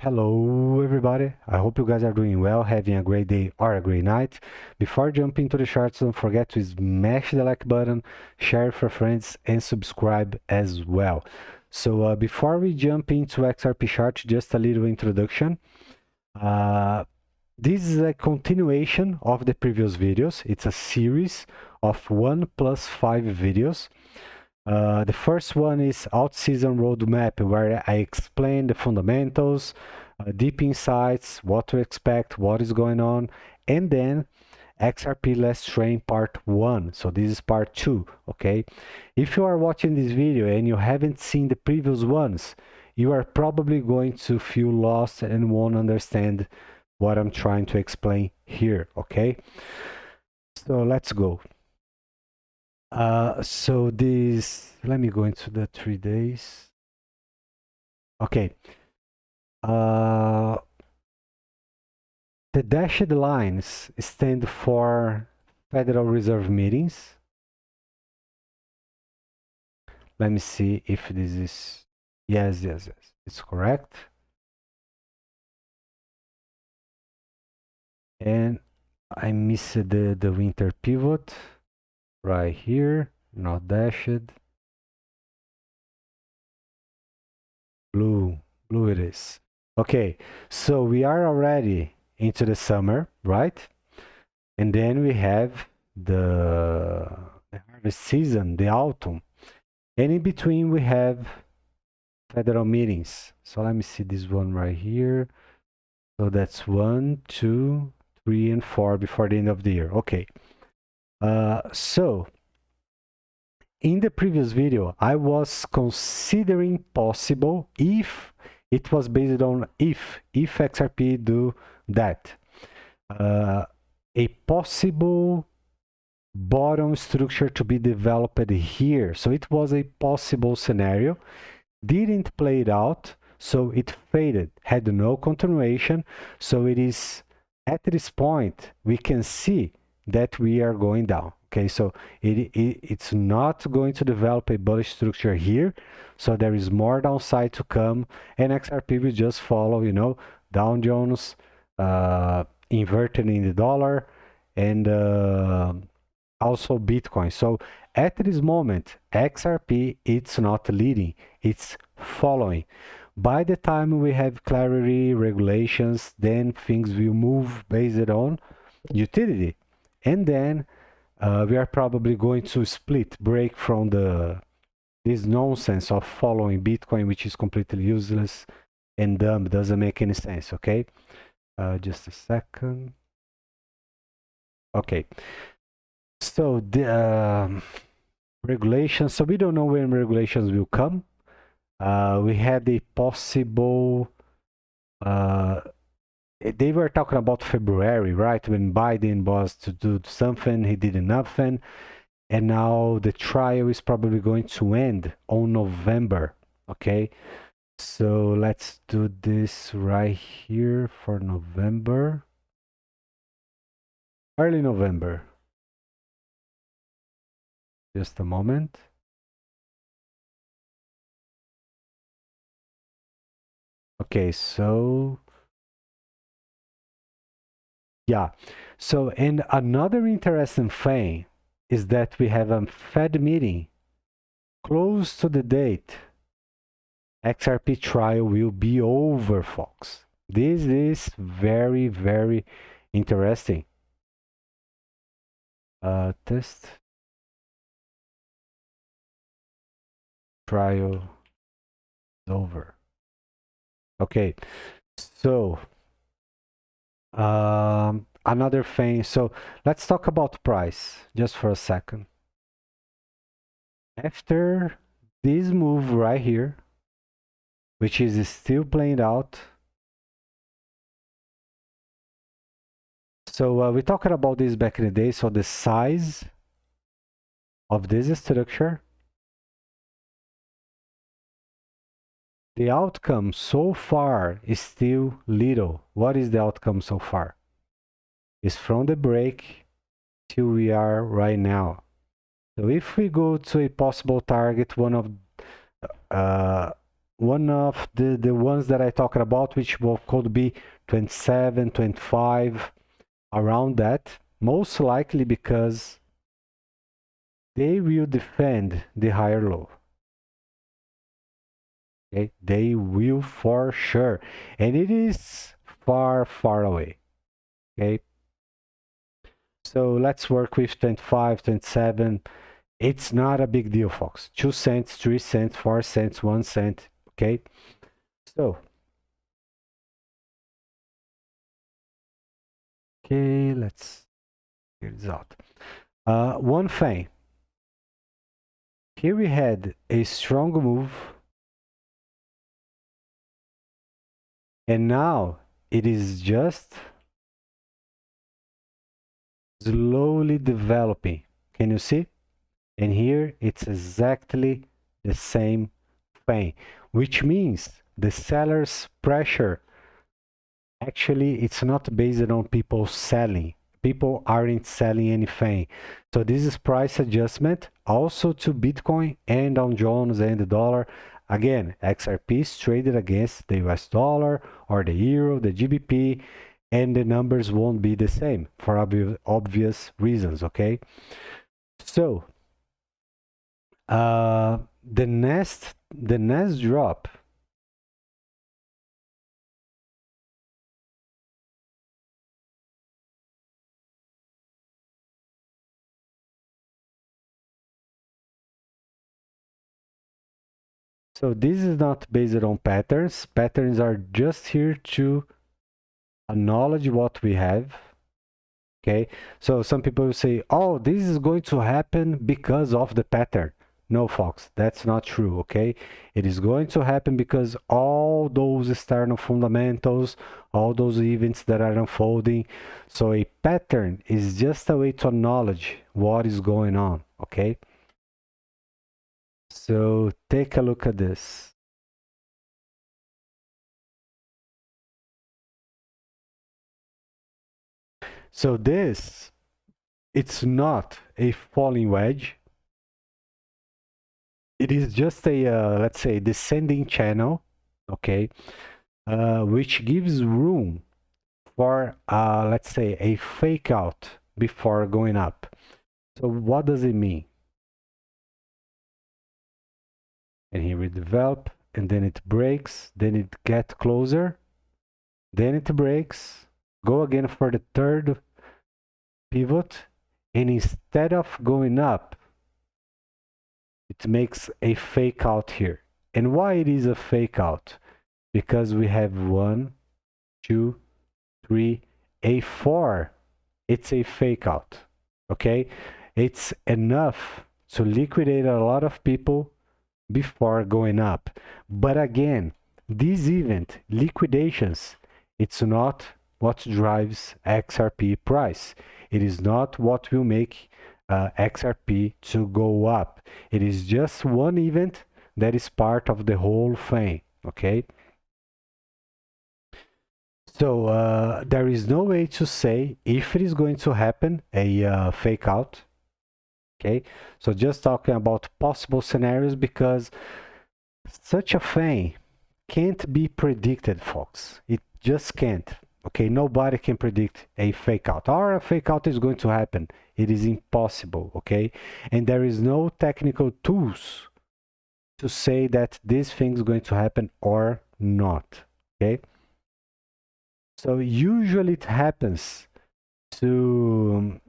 Hello everybody, I hope you guys are doing well, having a great day or a great night. Before jumping into the charts, don't forget to smash the like button, share it for friends and subscribe as well. So before we jump into XRP chart, just a little introduction. This is a continuation of the previous videos. It's a series of 1+5 videos. The first one is out-season roadmap, where I explain the fundamentals, deep insights, what to expect, what is going on, and then XRP Last Train Part 1. So this is Part 2, okay? If you are watching this video and you haven't seen the previous ones, you are probably going to feel lost and won't understand what I'm trying to explain here, okay? So let's go. So this, let me go into the 3 days. Okay. The dashed lines stand for Federal Reserve meetings. Let me see if this is, yes, it's correct. And I missed the winter pivot right here, not dashed. Blue it is. Okay, so we are already into the summer, right? And then we have the harvest season, the autumn. And in between we have federal meetings. So let me see this one right here. So that's 1, 2, 3, and 4 before the end of the year. Okay. So in the previous video, I was considering possible if it was based on if XRP do that. A possible bottom structure to be developed here. So it was a possible scenario. Didn't play it out, so it faded, had no continuation. So it is at this point we can see that we are going down. Okay, so it's not going to develop a bullish structure here, so there is more downside to come, and XRP will just follow, you know, Dow Jones, inverted in the dollar, and also Bitcoin. So at this moment, XRP, it's not leading, it's following. By the time we have clarity, regulations, then things will move based on utility. And then we are probably going to break from this nonsense of following Bitcoin, which is completely useless and dumb, doesn't make any sense, okay? Just a second. Okay. So the regulations, so we don't know when regulations will come. We had a possible, they were talking about February, right? When Biden was to do something, he did nothing. And now the trial is probably going to end on November, okay? So let's do this right here for November. Early November. Just a moment. Okay, so yeah. So, and another interesting thing is that we have a Fed meeting close to the date. XRP trial will be over, folks. This is very, very interesting. Test trial is over. Okay, so another thing. So let's talk about price just for a second. After this move right here, which is still playing out. So we talked about this back in the day. So the size of this structure, the outcome so far is still little. What is the outcome so far? It's from the break till we are right now. So if we go to a possible target, one the ones that I talked about, which could be 27, 25, around that, most likely because they will defend the higher low. Okay, they will for sure, and it is far, far away. Okay, so let's work with 25, 27. It's not a big deal, folks. 2 cents, 3 cents, 4 cents, 1 cent. Okay, so okay, let's figure this out. One thing. Here we had a strong move, and now it is just slowly developing. Can you see? And here it's exactly the same thing, which means the seller's pressure, actually it's not based on people selling. People aren't selling anything. So this is price adjustment also to Bitcoin and Dow Jones and the dollar. Again, XRP is traded against the US dollar or the euro, the GBP, and the numbers won't be the same for obvious reasons, okay? So the next drop, so this is not based on patterns. Patterns are just here to acknowledge what we have. Okay, so some people will say, oh, this is going to happen because of the pattern. No, folks, that's not true. Okay, it is going to happen because all those external fundamentals, all those events that are unfolding. So a pattern is just a way to acknowledge what is going on. Okay, so take a look at this. So this, it's not a falling wedge. It is just a, let's say, descending channel, okay, which gives room for, let's say, a fake out before going up. So what does it mean? And here we develop, and then it breaks, then it gets closer, then it breaks, go again for the third pivot, and instead of going up, it makes a fake out here. And why it is a fake out? Because we have 1, 2, 3, a 4. It's a fake out. Okay? It's enough to liquidate a lot of people before going up. But again, this event, liquidations, it's not what drives XRP price. It is not what will make XRP to go up. It is just one event that is part of the whole thing. Okay? So there is no way to say if it is going to happen, a fake out. Okay, so just talking about possible scenarios because such a thing can't be predicted, folks. It just can't. Okay, nobody can predict a fake out or a fake out is going to happen. It is impossible. Okay, and there is no technical tools to say that this thing is going to happen or not. Okay. So usually it happens to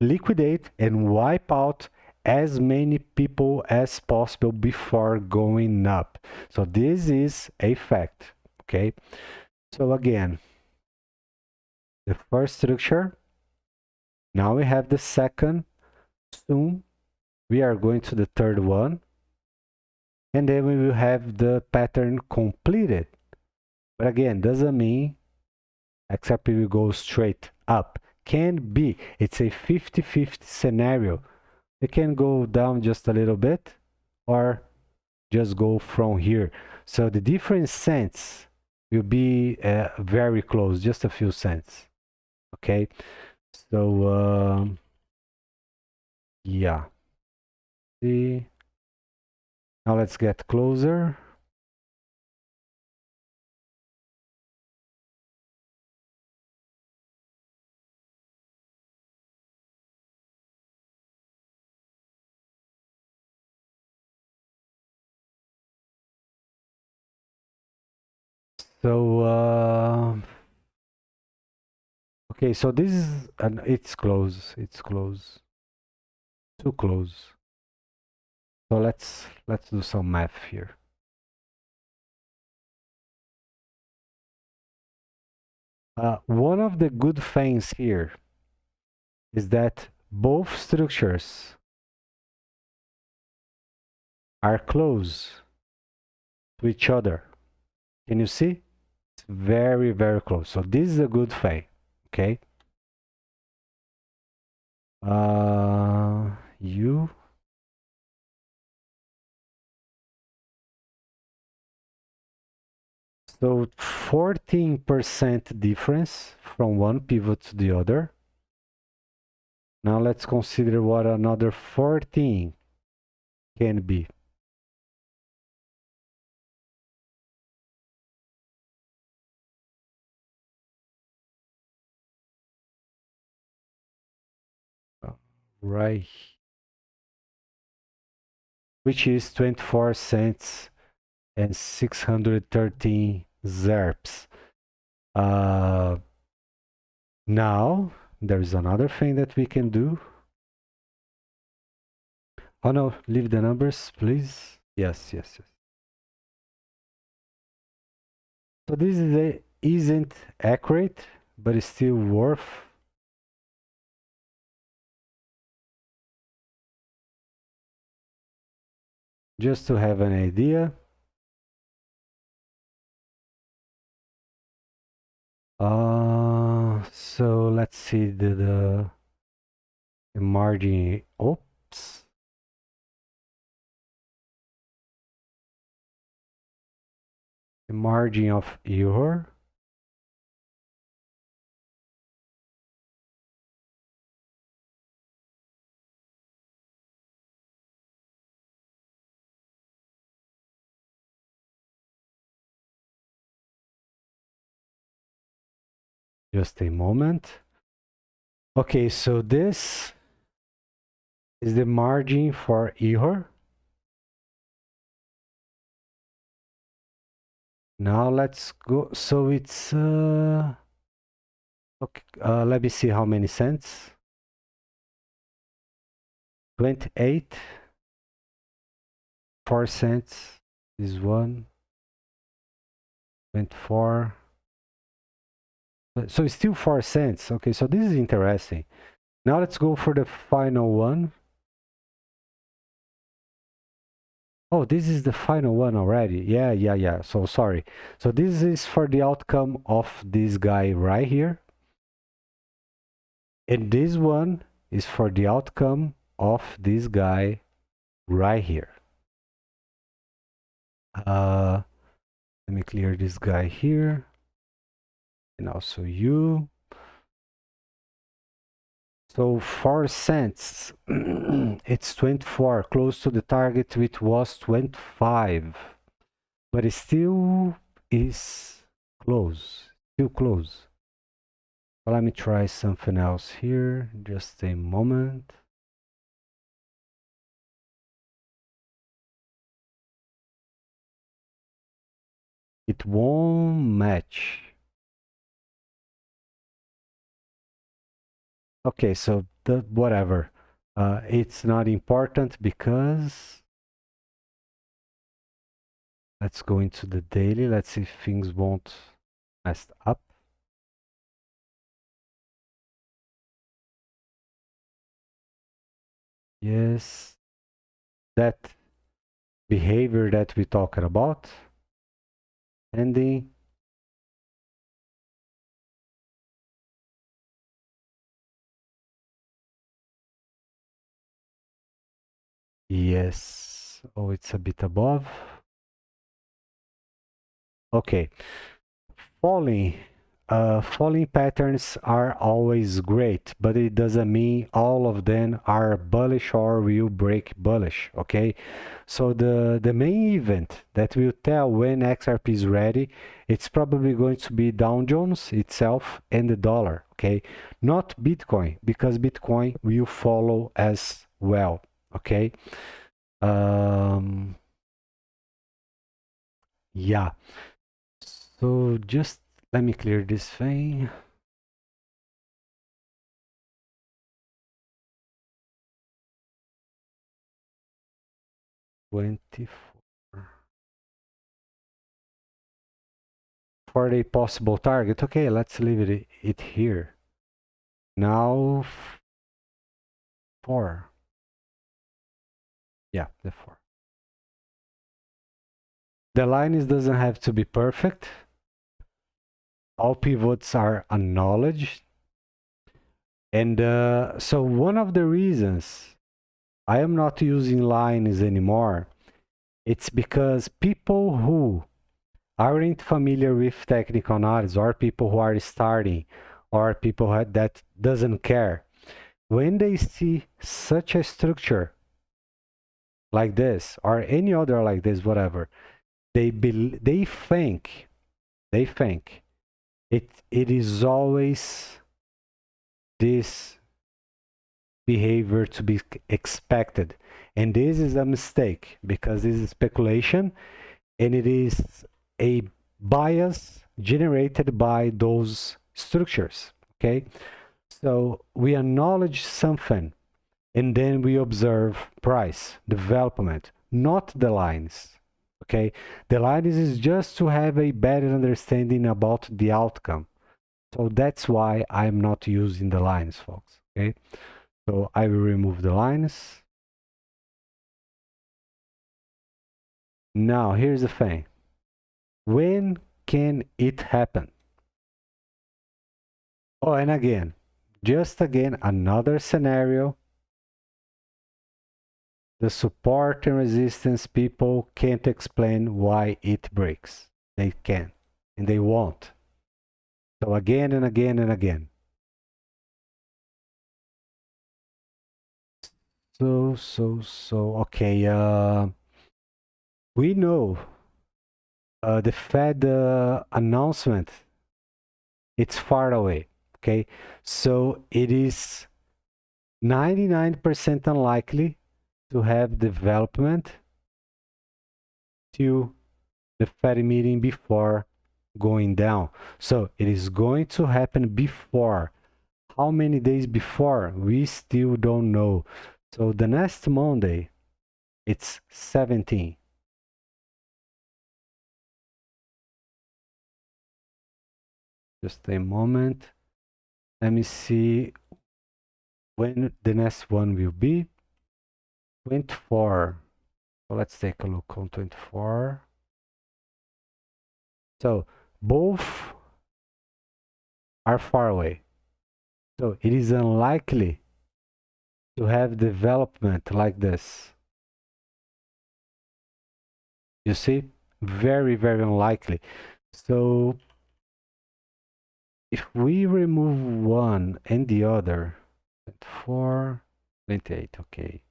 liquidate and wipe out as many people as possible before going up. So this is a fact, okay? So again, the first structure, now we have the second, soon we are going to the third one, and then we will have the pattern completed. But again, doesn't mean XRP will go straight up. Can be. It's a 50-50 scenario. It can go down just a little bit or just go from here. So the different cents will be very close, just a few cents. Okay. So yeah. See. Now let's get closer. So, okay, so this is, it's close, too close. So let's do some math here. One of the good things here is that both structures are close to each other. Can you see? It's very, very close. So this is a good thing, okay? You. So 14% difference from one pivot to the other. Now let's consider what another 14 can be. Right, which is 24 cents and 613 ZERPs. Now, there's another thing that we can do. Oh no, leave the numbers, please. Yes, yes, yes. So this isn't accurate, but it's still worth. Just to have an idea. So let's see the margin. Oops. The margin of error. Just a moment. Okay, so this is the margin for error. Now let's go. So it's okay. Let me see how many cents. 28, 4 cents. This one. 24. So it's still 4 cents. Okay, so this is interesting. Now let's go for the final one. Oh, this is the final one already. Yeah. So sorry. So this is for the outcome of this guy right here. And this one is for the outcome of this guy right here. Let me clear this guy here. And also you. So 4 cents, it's 24, close to the target, which was 25. But it still is close, still close. Well, let me try something else here, just a moment. It won't match. Okay, so whatever. It's not important because let's go into the daily. Let's see if things won't mess up. Yes, that behavior that we talked about. Ending. Yes. Oh, it's a bit above. Okay. Falling. Falling patterns are always great, but it doesn't mean all of them are bullish or will break bullish. Okay. So the main event that will tell when XRP is ready, it's probably going to be Dow Jones itself and the dollar. Okay. Not Bitcoin, because Bitcoin will follow as well. Okay. Yeah. So just let me clear this thing. For a possible target. Okay, let's leave it here. Now 4. Yeah, the 4. The line doesn't have to be perfect. All pivots are acknowledged. And so one of the reasons I am not using lines anymore, it's because people who aren't familiar with technical analysis, or people who are starting, or people that doesn't care, when they see such a structure like this or any other like this, whatever, they think it is always this behavior to be expected, and this is a mistake because this is speculation and it is a bias generated by those structures. Okay, so we acknowledge something and then we observe price development, not the lines. Okay, the lines is just to have a better understanding about the outcome. So that's why I'm not using the lines, folks. Okay, so I will remove the lines. Now here's the thing. When can it happen? Oh, and again, just again, another scenario. The support and resistance people can't explain why it breaks. They can, and they won't. So again and again and again. Okay, we know the Fed announcement, it's far away, okay? So it is 99% unlikely to have development to the Fed meeting before going down. So it is going to happen before. How many days before? We still don't know. So the next Monday, it's 17. Just a moment. Let me see when the next one will be. 24. So let's take a look on 24. So both are far away. So it is unlikely to have development like this. You see? Very, very unlikely. So if we remove one and the other, 24, 28, okay.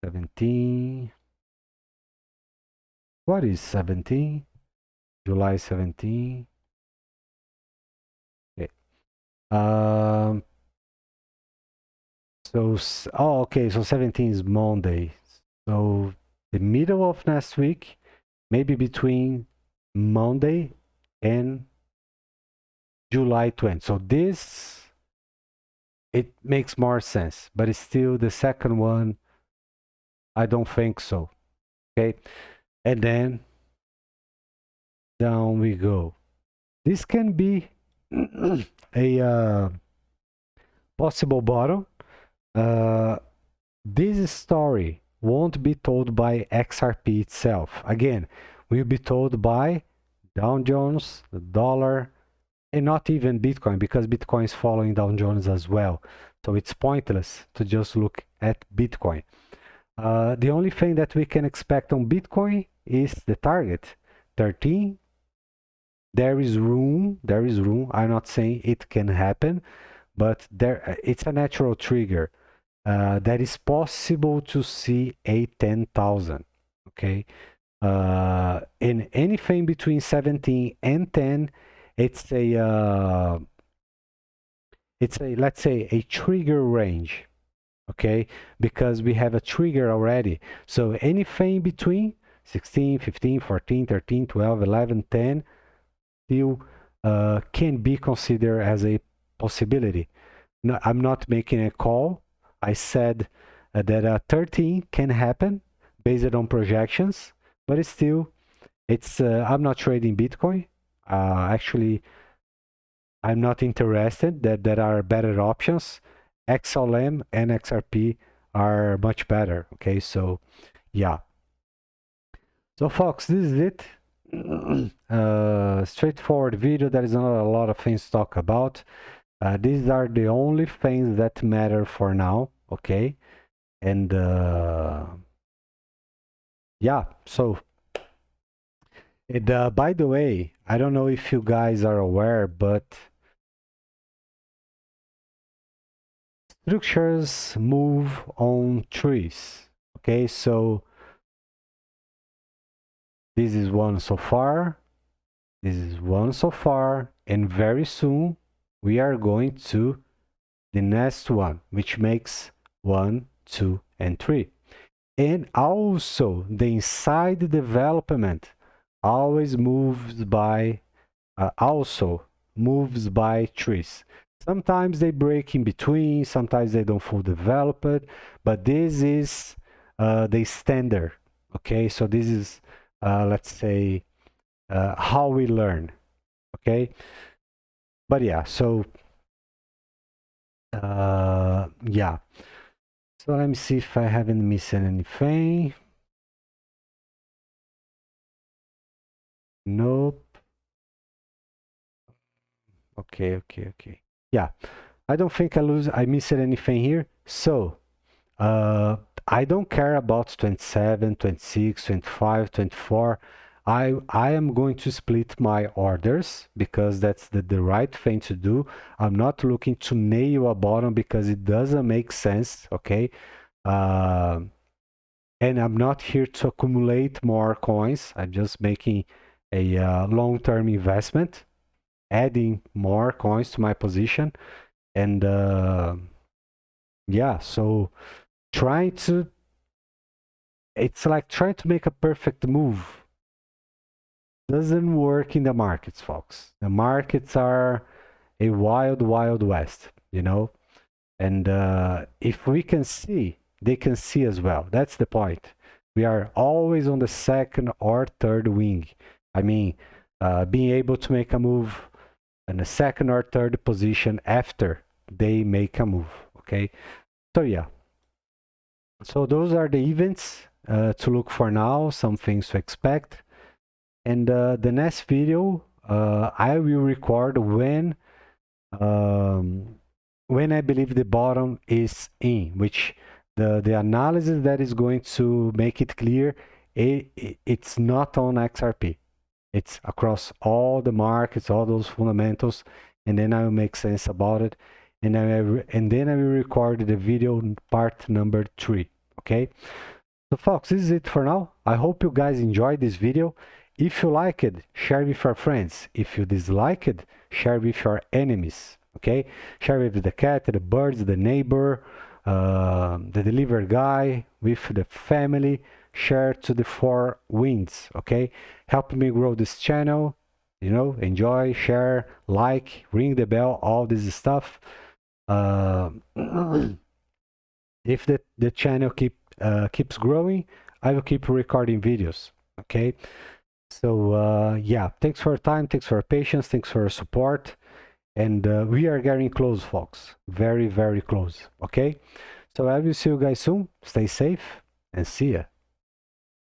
17. What is 17? July 17. Okay. Okay, so 17 is Monday. So the middle of next week, maybe between Monday and July 20. So this, it makes more sense, but it's still the second one, I don't think so. Okay, and then down we go. This can be a possible bottom. This story won't be told by XRP itself. Again, will be told by Dow Jones, the dollar, and not even Bitcoin, because Bitcoin is following Dow Jones as well. So it's pointless to just look at Bitcoin. The only thing that we can expect on Bitcoin is the target, 13. There is room. I'm not saying it can happen, but it's a natural trigger. That is possible to see a 10,000. Okay. In anything between 17 and 10, it's a let's say a trigger range. Okay, because we have a trigger already. So anything between 16, 15, 14, 13, 12, 11, 10, still can be considered as a possibility. No, I'm not making a call. I said that 13 can happen based on projections, but it's still, I'm not trading Bitcoin. Actually, I'm not interested. That there are better options. XLM and XRP are much better. Okay, so yeah. So folks, this is it. Straightforward video. There is not a lot of things to talk about. These are the only things that matter for now. Okay, and yeah. So, by the way, I don't know if you guys are aware, but structures move on trees. Okay, so this is one so far. This is one so far, and very soon we are going to the next one, which makes 1, 2, and 3. And also the inside development always moves by trees. Sometimes they break in between, sometimes they don't full develop it, but this is the standard. Okay, so this is let's say how we learn. Okay, but yeah, so yeah. So let me see if I haven't missed anything. Nope. Okay. Yeah, I don't think I missed anything here. So I don't care about 27, 26, 25, 24. I am going to split my orders because that's the right thing to do. I'm not looking to nail a bottom because it doesn't make sense, okay? And I'm not here to accumulate more coins. I'm just making a long-term investment, adding more coins to my position. And yeah, so it's like trying to make a perfect move. Doesn't work in the markets, folks. The markets are a wild, wild west, you know? And if we can see, they can see as well. That's the point. We are always on the second or third wing. I mean, being able to make a move in the second or third position after they make a move, okay? So yeah. So those are the events to look for now, some things to expect. And the next video I will record when I believe the bottom is in, which the analysis that is going to make it clear, it's not on XRP. It's across all the markets, all those fundamentals, and then I will make sense about it. And then I will record the video part number 3, okay? So folks, this is it for now. I hope you guys enjoyed this video. If you like it, share with your friends. If you dislike it, share with your enemies. Okay? Share with the cat, the birds, the neighbor, the delivery guy, with the family. Share to the 4 winds. Okay? Help me grow this channel. You know, enjoy, share, like, ring the bell, all this stuff. If the channel keeps growing, I will keep recording videos. Okay? So yeah, thanks for your time, thanks for your patience, thanks for your support. And we are getting close, folks. Very, very close. Okay? So I will see you guys soon. Stay safe and see ya.